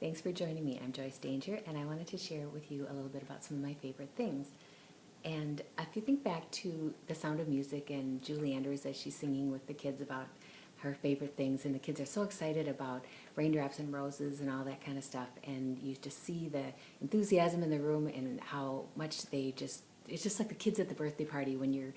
Thanks for joining me. I'm Joyce Danger, and I wanted to share with you a little bit about some of my favorite things. And if you think back to The Sound of Music and Julie Andrews as she's singing with the kids about her favorite things, and the kids are so excited about Raindrops and Roses and all that kind of stuff, and you just see the enthusiasm in the room and how much it's just like the kids at the birthday party when you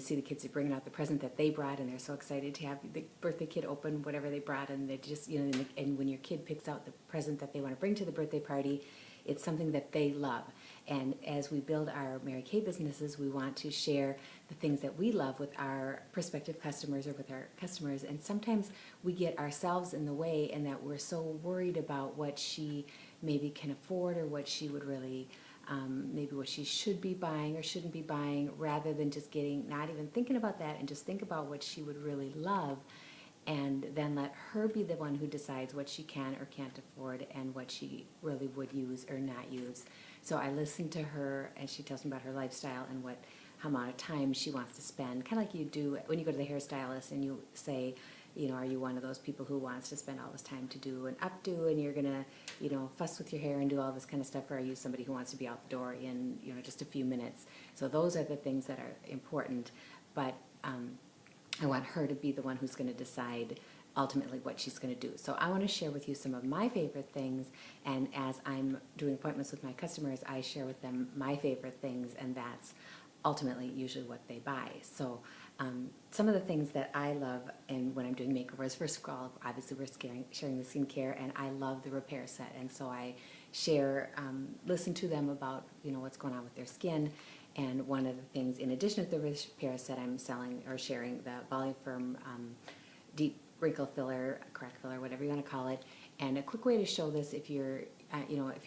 see the kids are bringing out the present that they brought, and they're so excited to have the birthday kid open whatever they brought, and they just, and when your kid picks out the present that they want to bring to the birthday party, it's something that they love. And as we build our Mary Kay businesses, we want to share the things that we love with our prospective customers or with our customers. And sometimes we get ourselves in the way, and that we're so worried about what she maybe can afford or what she would really, maybe what she should be buying or shouldn't be buying, rather than just not even thinking about that, and just think about what she would really love, and then let her be the one who decides what she can or can't afford and what she really would use or not use. So I listen to her, and she tells me about her lifestyle and how amount of time she wants to spend, kind of like you do when you go to the hairstylist and you say, are you one of those people who wants to spend all this time to do an updo, and you're going to, fuss with your hair and do all this kind of stuff, or are you somebody who wants to be out the door in, just a few minutes? So those are the things that are important, but I want her to be the one who's going to decide ultimately what she's going to do. So I want to share with you some of my favorite things, and as I'm doing appointments with my customers, I share with them my favorite things, and that's ultimately usually what they buy. So some of the things that I love, and when I'm doing makeovers, first of all, obviously we're sharing the skincare, and I love the repair set, and so I listen to them about what's going on with their skin. And one of the things, in addition to the repair set, I'm selling or sharing the Volume Firm Deep Wrinkle Filler, Crack Filler, whatever you want to call it. And a quick way to show this, if you're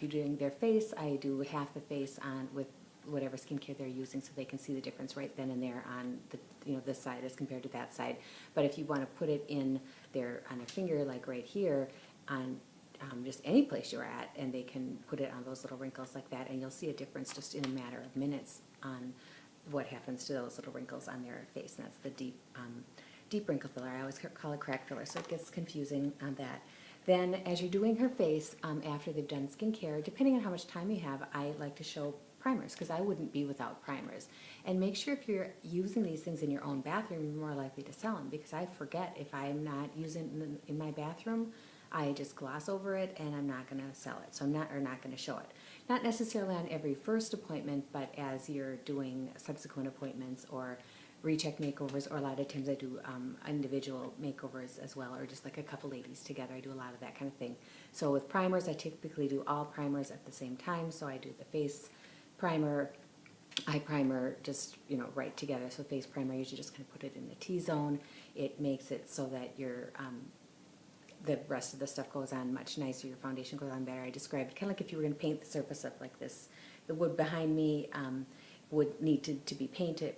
doing their face, I do half the face on with whatever skincare they're using, so they can see the difference right then and there on the this side as compared to that side. But if you want to put it on their finger, like right here, on just any place you're at, and they can put it on those little wrinkles like that, and you'll see a difference just in a matter of minutes on what happens to those little wrinkles on their face. And that's the deep wrinkle filler. I always call it crack filler, so it gets confusing on that. Then as you're doing her face, after they've done skincare, depending on how much time you have, I like to show primers, because I wouldn't be without primers. And make sure if you're using these things in your own bathroom, you're more likely to sell them, because I forget if I'm not using them in my bathroom, I just gloss over it, and I'm not going to sell it. So I'm not going to show it. Not necessarily on every first appointment, but as you're doing subsequent appointments or recheck makeovers, or a lot of times I do individual makeovers as well, or just like a couple ladies together. I do a lot of that kind of thing. So with primers, I typically do all primers at the same time. So I do the face primer, eye primer, just right together. So face primer, I usually just kind of put it in the T-zone. It makes it so that the rest of the stuff goes on much nicer. Your foundation goes on better. I described kind of like if you were going to paint the surface up like this. The wood behind me would need to be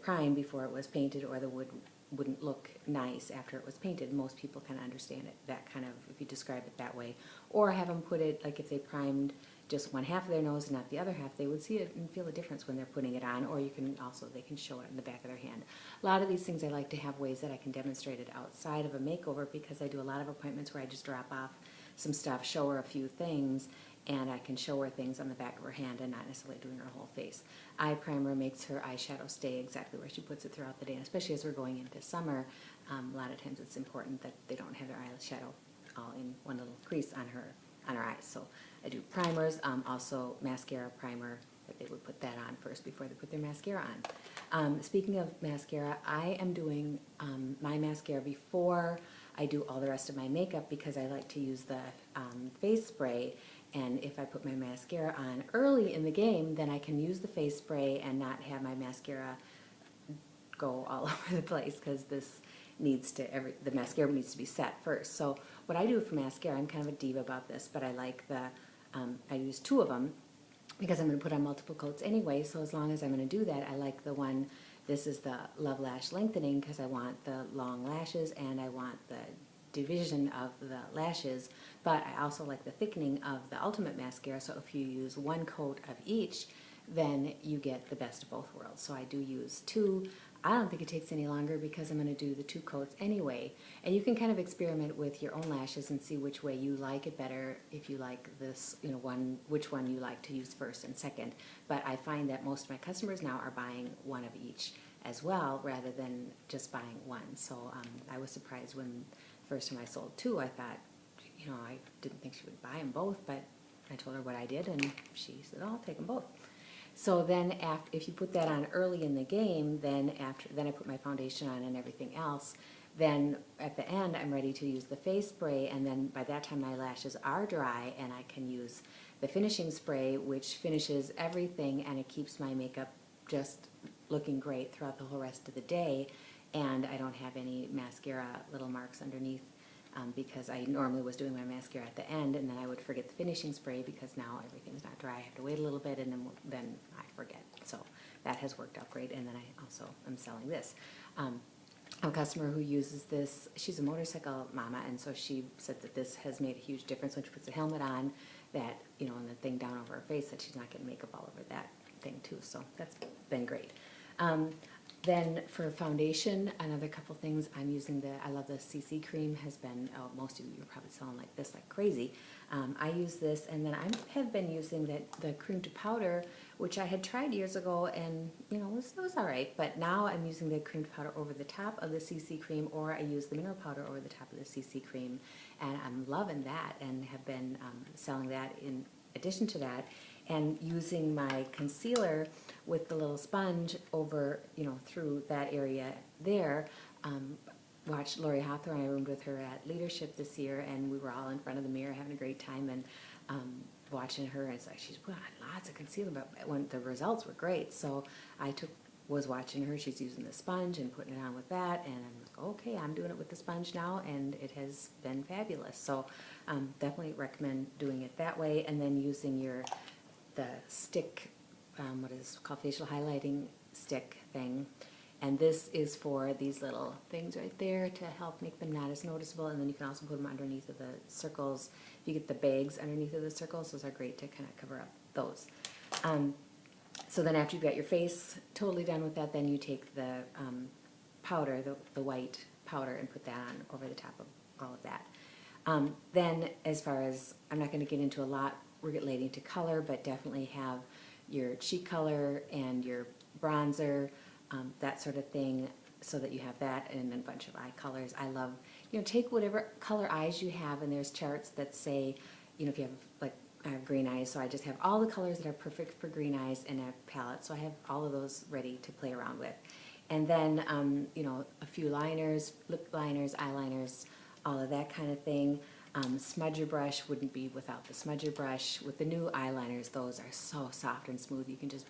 primed before it was painted, or the wood wouldn't look nice after it was painted. Most people kind of understand it that kind of, if you describe it that way. Or have them put it, like if they primed just one half of their nose and not the other half, they would see it and feel a difference when they're putting it on. Or they can show it in the back of their hand. A lot of these things I like to have ways that I can demonstrate it outside of a makeover, because I do a lot of appointments where I just drop off some stuff, show her a few things, and I can show her things on the back of her hand and not necessarily doing her whole face. Eye primer makes her eyeshadow stay exactly where she puts it throughout the day, and especially as we're going into summer, a lot of times it's important that they don't have their eyeshadow all in one little crease on her eyes. So I do primers, also mascara primer, that they would put that on first before they put their mascara on. Speaking of mascara, I am doing my mascara before I do all the rest of my makeup, because I like to use the face spray, and if I put my mascara on early in the game, then I can use the face spray and not have my mascara go all over the place, because the mascara needs to be set first. So what I do for mascara, I'm kind of a diva about this, but I like I use 2 of them, because I'm going to put on multiple coats anyway. So as long as I'm going to do that, I like the one, this is the Love Lash Lengthening, because I want the long lashes and I want the division of the lashes, but I also like the thickening of the Ultimate Mascara. So if you use 1 coat of each, then you get the best of both worlds. So I do use 2. I don't think it takes any longer because I'm going to do the 2 coats anyway. And you can kind of experiment with your own lashes and see which way you like it better, if you like this, which one you like to use first and second. But I find that most of my customers now are buying one of each as well, rather than just buying one. So I was surprised when first time I sold 2. I thought, I didn't think she would buy them both, but I told her what I did, and she said, "Oh, I'll take them both." So then, if you put that on early in the game, then I put my foundation on and everything else. Then at the end, I'm ready to use the face spray, and then by that time my lashes are dry, and I can use the finishing spray, which finishes everything, and it keeps my makeup just looking great throughout the whole rest of the day. And I don't have any mascara little marks underneath. Because I normally was doing my mascara at the end, and then I would forget the finishing spray because now everything's not dry. I have to wait a little bit, and then I forget. So that has worked out great, and then I also am selling this. A customer who uses this, she's a motorcycle mama, and so she said that this has made a huge difference when she puts the helmet on, that, and the thing down over her face, that she's not getting makeup all over that thing too. So that's been great. Then for foundation, another couple things, I'm using I love the CC cream, has been, most of you are probably selling like this like crazy. I use this, and then I have been using the cream to powder, which I had tried years ago, and it was all right, but now I'm using the cream to powder over the top of the CC cream, or I use the mineral powder over the top of the CC cream, and I'm loving that, and have been selling that in addition to that, and using my concealer with the little sponge over, through that area there. Watched Lori Hawthorne. I roomed with her at Leadership this year, and we were all in front of the mirror having a great time, and watching her, and it's like she's put on lots of concealer, but when the results were great. So I was watching her. She's using the sponge and putting it on with that, and I'm like, okay, I'm doing it with the sponge now, and it has been fabulous. So definitely recommend doing it that way, and then using the stick, what is called facial highlighting stick thing. And this is for these little things right there to help make them not as noticeable. And then you can also put them underneath of the circles. If you get the bags underneath of the circles, those are great to kind of cover up those. So then after you've got your face totally done with that, then you take the powder, the white powder, and put that on over the top of all of that. Then as far as, I'm not going to get into a lot relating to color, but definitely have your cheek color and your bronzer, that sort of thing, so that you have that, and a bunch of eye colors. I love, take whatever color eyes you have, and there's charts that say, if you have, like, I have green eyes, so I just have all the colors that are perfect for green eyes in a palette, so I have all of those ready to play around with. And then, a few liners, lip liners, eyeliners, all of that kind of thing. Smudger brush wouldn't be without the smudger brush. With the new eyeliners, those are so soft and smooth, you can just,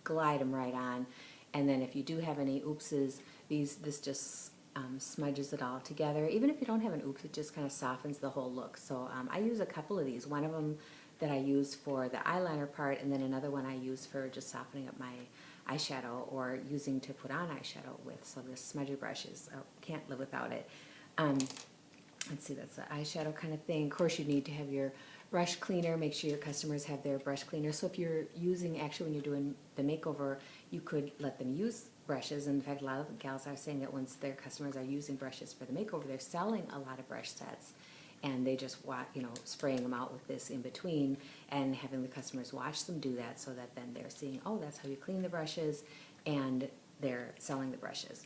glide them right on. And then if you do have any oopses, this just smudges it all together. Even if you don't have an oops, it just kind of softens the whole look. So I use a couple of these. One of them that I use for the eyeliner part, and then another one I use for just softening up my eyeshadow, or using to put on eyeshadow with. So this smudger brush is, can't live without it. Let's see, that's the eyeshadow kind of thing. Of course, you need to have your brush cleaner. Make sure your customers have their brush cleaner. So if you're using, actually when you're doing the makeover, you could let them use brushes. In fact, a lot of the gals are saying that once their customers are using brushes for the makeover, they're selling a lot of brush sets, and they just spraying them out with this in between, and having the customers watch them do that, so that then they're seeing, oh, that's how you clean the brushes, and they're selling the brushes.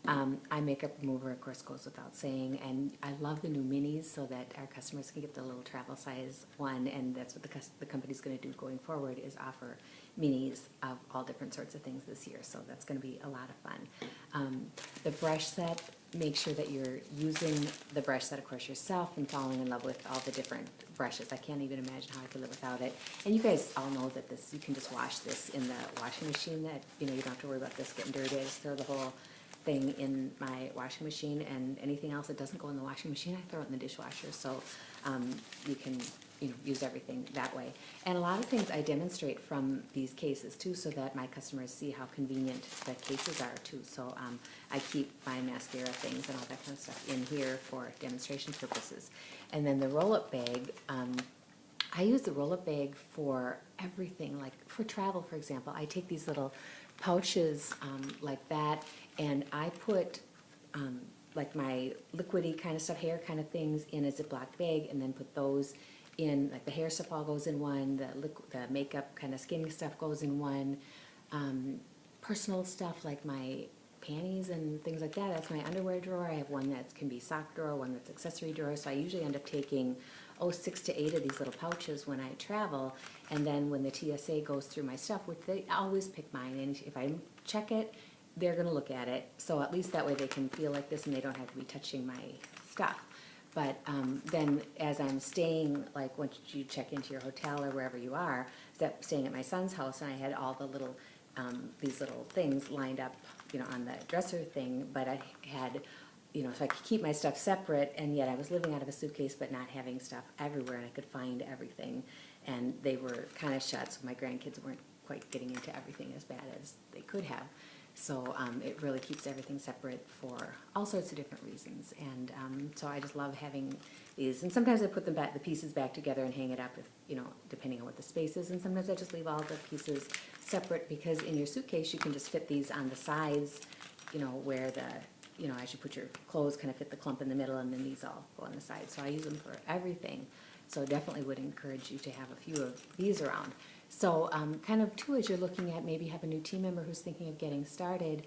Eye makeup remover, of course, goes without saying, and I love the new minis, so that our customers can get the little travel size one, and that's what the company's going to do going forward, is offer minis of all different sorts of things this year, so that's going to be a lot of fun. The brush set, make sure that you're using the brush set, of course, yourself, and falling in love with all the different brushes. I can't even imagine how I could live without it. And you guys all know that you can just wash this in the washing machine, that you don't have to worry about this getting dirty. I just throw the whole thing in my washing machine, and anything else that doesn't go in the washing machine, I throw it in the dishwasher. So you can use everything that way. And a lot of things I demonstrate from these cases too, so that my customers see how convenient the cases are too. So I keep my mascara things and all that kind of stuff in here for demonstration purposes. And then the roll-up bag, I use the roll-up bag for everything, like for travel, for example. I take these little pouches like that, And I put like my liquidy kind of stuff, hair kind of things in a Ziploc bag, and then put those in, like the hair stuff all goes in one, the makeup kind of skin stuff goes in one, personal stuff like my panties and things like that, that's my underwear drawer. I have one that can be sock drawer, one that's accessory drawer, so I usually end up taking 6 to 8 of these little pouches when I travel, and then when the TSA goes through my stuff, which they always pick mine, and if I check it, they're going to look at it, so at least that way they can feel like this and they don't have to be touching my stuff. But then as I'm staying, like once you check into your hotel or wherever you are, staying at my son's house, and I had all the little, these little things lined up, on the dresser thing, but I had, so I could keep my stuff separate, and yet I was living out of a suitcase but not having stuff everywhere, and I could find everything, and they were kind of shut, so my grandkids weren't quite getting into everything as bad as they could have. So it really keeps everything separate for all sorts of different reasons, and so I just love having these. And sometimes I put them back, the pieces back together, and hang it up, if, depending on what the space is. And sometimes I just leave all the pieces separate, because in your suitcase you can just fit these on the sides, where the, as you put your clothes, kind of fit the clump in the middle, and then these all go on the side. So I use them for everything. So definitely would encourage you to have a few of these around. So kind of too, as you're looking at maybe have a new team member who's thinking of getting started,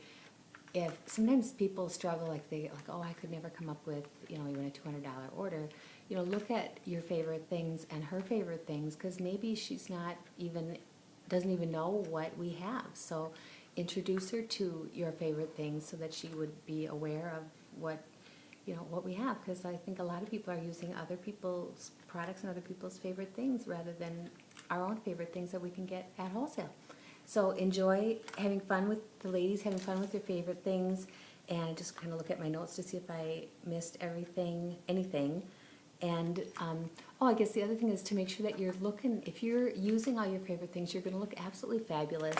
if sometimes people struggle, like oh, I could never come up with, even a $200 order, look at your favorite things and her favorite things, because maybe she's not even, doesn't even know what we have. So introduce her to your favorite things so that she would be aware of what we have, because I think a lot of people are using other people's products and other people's favorite things rather than our own favorite things that we can get at wholesale. So enjoy having fun with the ladies, having fun with their favorite things, and just kind of look at my notes to see if I missed anything. And I guess the other thing is to make sure that you're looking, if you're using all your favorite things, you're going to look absolutely fabulous.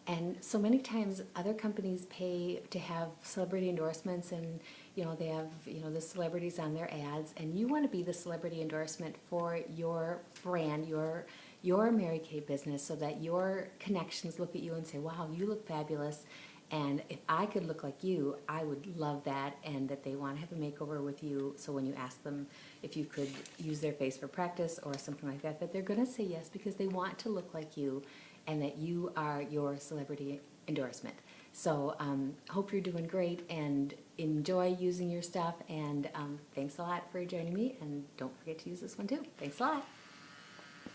And so many times other companies pay to have celebrity endorsements, and they have the celebrities on their ads, and you want to be the celebrity endorsement for your brand, your Mary Kay business, so that your connections look at you and say, wow, you look fabulous, and if I could look like you, I would love that, and that they want to have a makeover with you. So when you ask them if you could use their face for practice or something like that, that they're going to say yes, because they want to look like you, and that you are your celebrity endorsement. So hope you're doing great, and enjoy using your stuff, and thanks a lot for joining me, and don't forget to use this one too. Thanks a lot.